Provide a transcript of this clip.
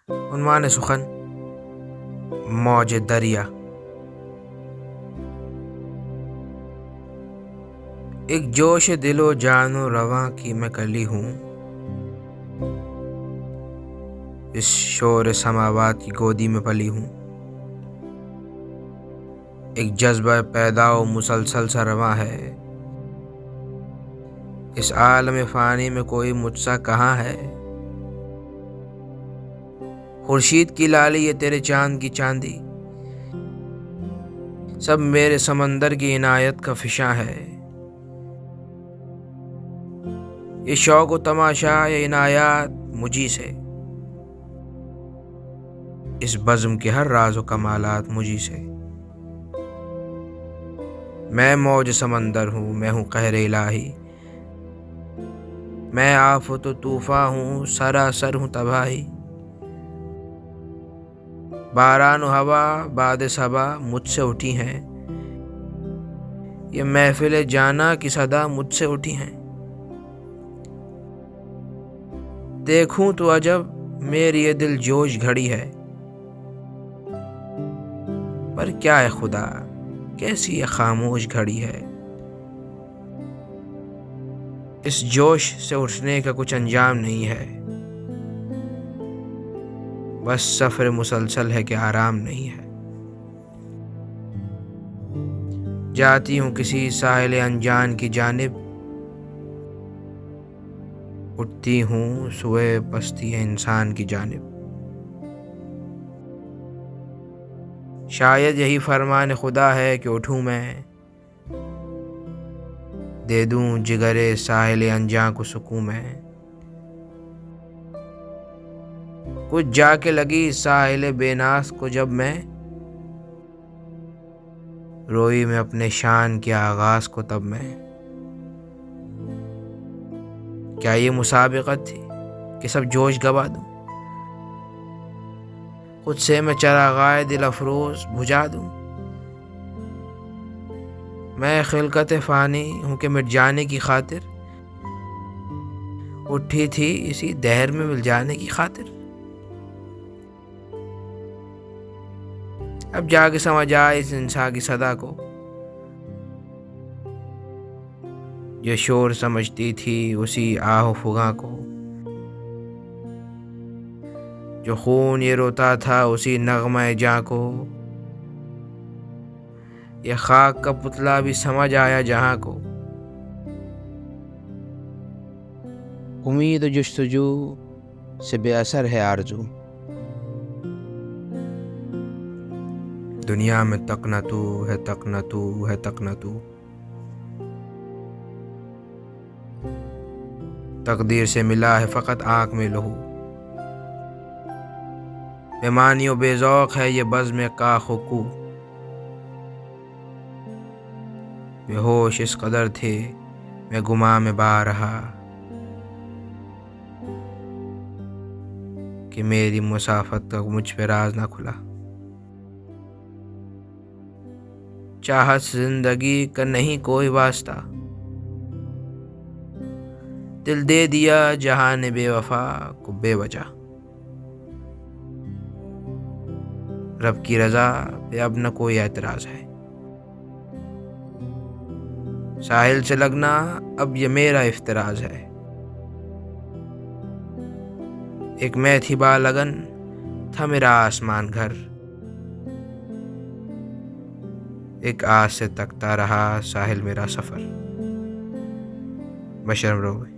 عنوان سخن: موج دریا۔ ایک جوش دل و جان و رواں کی میں کلی ہوں، اس شور سماوات کی گودی میں پلی ہوں۔ ایک جذبہ پیدا و مسلسل سا رواں ہے، اس عالم فانی میں کوئی مجھ سا کہاں ہے۔ خورشید کی لالی یہ تیرے چاند کی چاندی، سب میرے سمندر کی عنایت کا فشاں ہے۔ یہ شوق و تماشا یہ عنایات مجھی سے، اس بزم کے ہر راز و کمالات مجھی سے۔ میں موج سمندر ہوں، میں ہوں قہر الہی، میں آفت و طوفان ہوں، سراسر ہوں تباہی۔ باران و ہوا باد صبا مجھ سے اٹھی ہیں، یہ محفل جانا کی صدا مجھ سے اٹھی ہیں۔ دیکھوں تو عجب میری یہ دل جوش گھڑی ہے، پر کیا ہے خدا کیسی یہ خاموش گھڑی ہے۔ اس جوش سے اٹھنے کا کچھ انجام نہیں ہے، بس سفر مسلسل ہے کہ آرام نہیں ہے۔ جاتی ہوں کسی ساحل انجان کی جانب، اٹھتی ہوں سوئے پستی انسان کی جانب۔ شاید یہی فرمان خدا ہے کہ اٹھوں میں، دے دوں جگرے ساحل انجان کو سکوں میں۔ کچھ جا کے لگی ساحل بے ناز کو جب میں، روئی میں اپنے شان کے آغاز کو تب میں۔ کیا یہ مسابقت تھی کہ سب جوش گوا دوں، خود سے میں چراغائے دل افروز بجھا دوں۔ میں خلقت فانی ہوں کہ مٹ جانے کی خاطر، اٹھی تھی اسی دہر میں مل جانے کی خاطر۔ اب جا کے سمجھ آئے اس انسان کی صدا کو، جو شور سمجھتی تھی اسی آہ و فغاں کو، جو خون یہ روتا تھا اسی نغمہ جاں کو۔ یہ خاک کا پتلا بھی سمجھ آیا جہاں کو، امید و جستجو سے بے اثر ہے آرزو۔ دنیا میں تک نہ تو ہے، تک نہ تو ہے، تک نہ تو۔ تقدیر سے ملا ہے فقط آنکھ میں لہو، بے معنی و بے ذوق ہے یہ بزم کاخ و کو۔ بے ہوش اس قدر تھے میں گماں میں با رہا، کہ میری مسافت تک مجھ پہ راز نہ کھلا۔ چاہت زندگی کا نہیں کوئی واسطہ، دل دے دیا جہان بے وفا کو بے وجہ۔ رب کی رضا پہ اب نہ کوئی اعتراض ہے، ساحل سے لگنا اب یہ میرا افتراض ہے۔ ایک میں تھی بالغن تھا میرا آسمان گھر، ایک آس سے تکتا رہا ساحل میرا سفر۔ بشر امروی۔